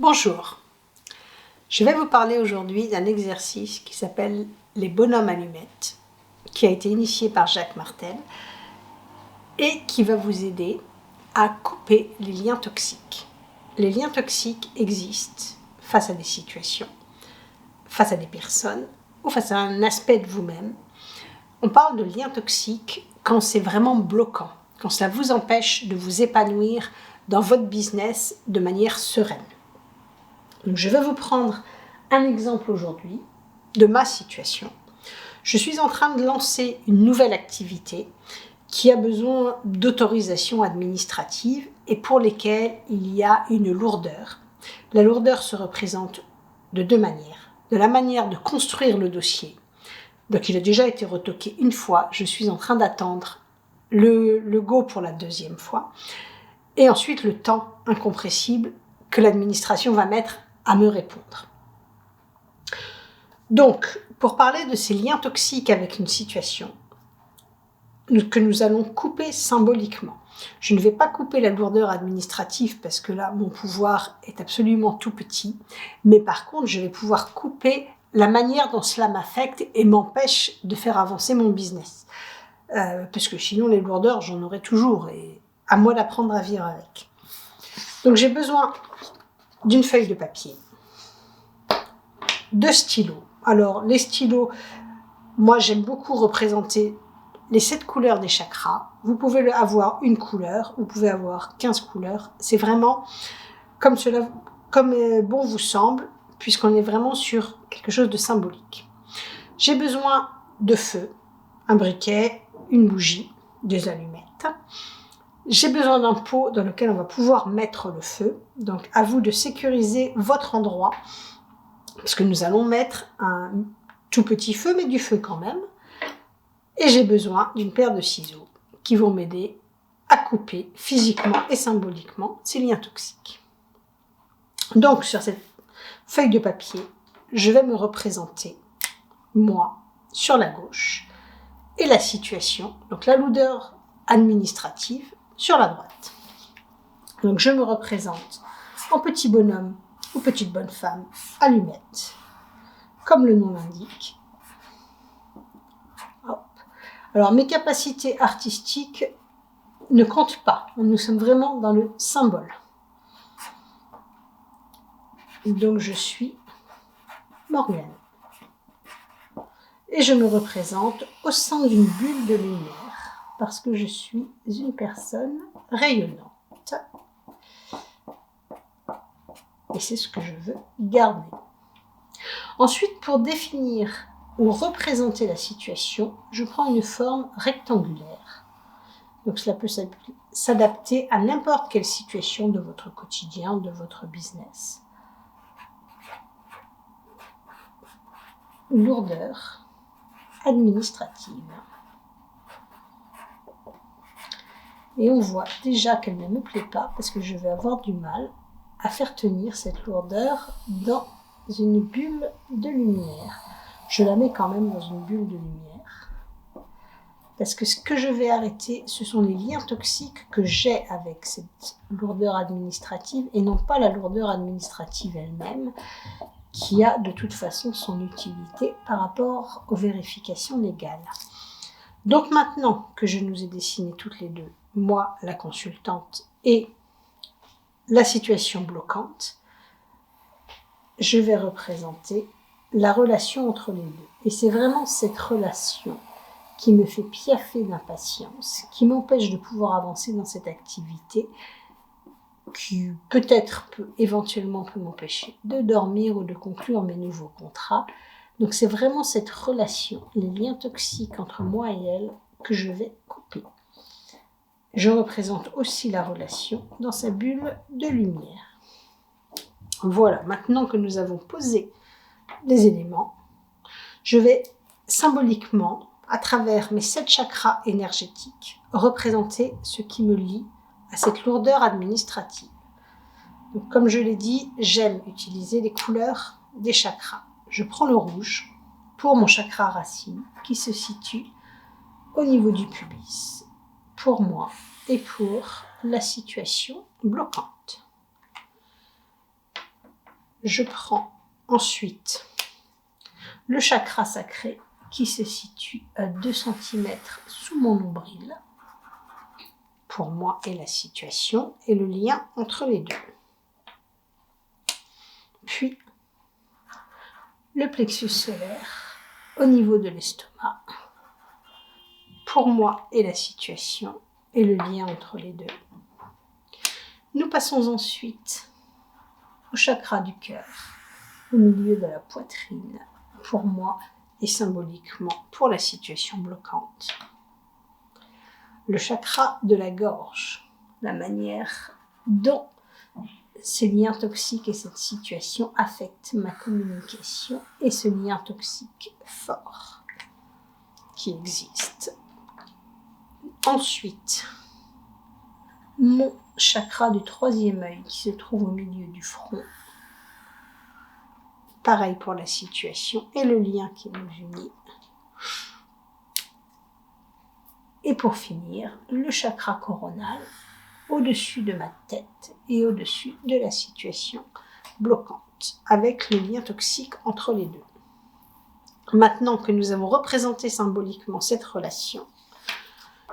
Bonjour, je vais vous parler aujourd'hui d'un exercice qui s'appelle les bonhommes allumettes, qui a été initié par Jacques Martel et qui va vous aider à couper les liens toxiques. Les liens toxiques existent face à des situations, face à des personnes ou face à un aspect de vous-même. On parle de liens toxiques quand c'est vraiment bloquant, quand ça vous empêche de vous épanouir dans votre business de manière sereine. Donc, je vais vous prendre un exemple aujourd'hui de ma situation. Je suis en train de lancer une nouvelle activité qui a besoin d'autorisation administrative et pour lesquelles il y a une lourdeur. La lourdeur se représente de deux manières. De la manière de construire le dossier. Donc il a déjà été retoqué une fois, je suis en train d'attendre le go pour la deuxième fois. Et ensuite le temps incompressible que l'administration va mettre à me répondre. Donc, pour parler de ces liens toxiques avec une situation que nous allons couper symboliquement. Je ne vais pas couper la lourdeur administrative parce que là, mon pouvoir est absolument tout petit. Mais par contre, je vais pouvoir couper la manière dont cela m'affecte et m'empêche de faire avancer mon business. Parce que sinon, les lourdeurs, j'en aurai toujours et à moi d'apprendre à vivre avec. Donc, j'ai besoin d'une feuille de papier, de stylos. Alors, les stylos, moi, j'aime beaucoup représenter les 7 couleurs des chakras. Vous pouvez avoir une couleur, vous pouvez avoir 15 couleurs. C'est vraiment comme bon vous semble, puisqu'on est vraiment sur quelque chose de symbolique. J'ai besoin de feu, un briquet, une bougie, des allumettes. J'ai besoin d'un pot dans lequel on va pouvoir mettre le feu. Donc, à vous de sécuriser votre endroit, parce que nous allons mettre un tout petit feu, mais du feu quand même. Et j'ai besoin d'une paire de ciseaux qui vont m'aider à couper physiquement et symboliquement ces liens toxiques. Donc, sur cette feuille de papier, je vais me représenter, moi, sur la gauche, et la situation, donc la lourdeur administrative, sur la droite. Donc, je me représente en petit bonhomme ou petite bonne femme, allumette, comme le nom l'indique. Alors, mes capacités artistiques ne comptent pas. Nous sommes vraiment dans le symbole. Donc, je suis Morgane. Et je me représente au sein d'une bulle de lumière, parce que je suis une personne rayonnante. Et c'est ce que je veux garder. Ensuite, pour définir ou représenter la situation, je prends une forme rectangulaire. Donc cela peut s'adapter à n'importe quelle situation de votre quotidien, de votre business. Lourdeur administrative. Et on voit déjà qu'elle ne me plaît pas parce que je vais avoir du mal à faire tenir cette lourdeur dans une bulle de lumière. Je la mets quand même dans une bulle de lumière. Parce que ce que je vais arrêter, ce sont les liens toxiques que j'ai avec cette lourdeur administrative et non pas la lourdeur administrative elle-même, qui a de toute façon son utilité par rapport aux vérifications légales. Donc maintenant que je nous ai dessiné toutes les deux, moi, la consultante, et la situation bloquante, je vais représenter la relation entre les deux. Et c'est vraiment cette relation qui me fait piaffer d'impatience, qui m'empêche de pouvoir avancer dans cette activité, qui peut-être éventuellement peut m'empêcher de dormir ou de conclure mes nouveaux contrats. Donc c'est vraiment cette relation, les liens toxiques entre moi et elle, que je vais couper. Je représente aussi la relation dans sa bulle de lumière. Voilà, maintenant que nous avons posé les éléments, je vais symboliquement, à travers mes 7 chakras énergétiques, représenter ce qui me lie à cette lourdeur administrative. Donc, comme je l'ai dit, j'aime utiliser les couleurs des chakras. Je prends le rouge pour mon chakra racine qui se situe au niveau du pubis, pour moi et pour la situation bloquante. je prends ensuite le chakra sacré qui se situe à 2 cm sous mon nombril, pour moi et la situation, et le lien entre les deux. Puis, le plexus solaire au niveau de l'estomac, pour moi et la situation, et le lien entre les deux. Nous passons ensuite au chakra du cœur, au milieu de la poitrine, pour moi et symboliquement pour la situation bloquante. Le chakra de la gorge, la manière dont ces liens toxiques et cette situation affectent ma communication et ce lien toxique fort qui existe. Ensuite, mon chakra du 3e œil qui se trouve au milieu du front. Pareil pour la situation et le lien qui nous unit. Et pour finir, le chakra coronal au-dessus de ma tête et au-dessus de la situation bloquante, avec le lien toxique entre les deux. Maintenant que nous avons représenté symboliquement cette relation,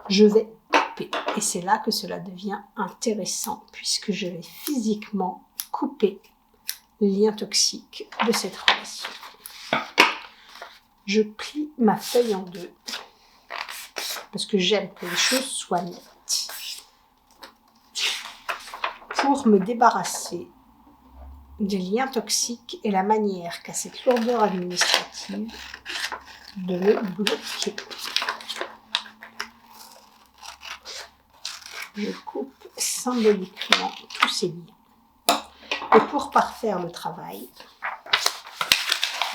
je vais couper. Et c'est là que cela devient intéressant, puisque je vais physiquement couper les liens toxiques de cette relation. Je plie ma feuille en deux, parce que j'aime que les choses soient nettes, pour me débarrasser des liens toxiques et la manière qu'a cette lourdeur administrative de me bloquer. Je coupe symboliquement tous ces liens. Et pour parfaire le travail,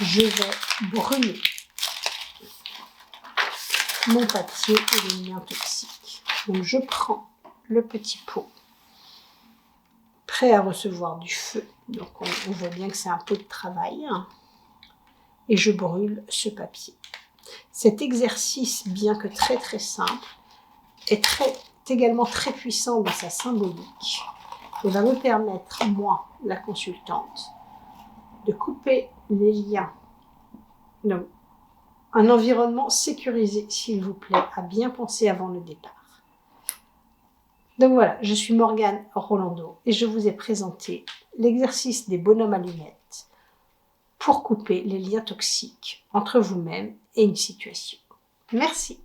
je vais brûler mon papier et les liens toxiques. Donc je prends le petit pot, prêt à recevoir du feu. Donc on voit bien que c'est un pot de travail. Et je brûle ce papier. Cet exercice, bien que très très simple, est également très puissant dans sa symbolique et va me permettre, moi, la consultante, de couper les liens. Donc, un environnement sécurisé, s'il vous plaît, à bien penser avant le départ. Donc voilà, je suis Morgane Rolando et je vous ai présenté l'exercice des bonhommes allumettes pour couper les liens toxiques entre vous-même et une situation. Merci.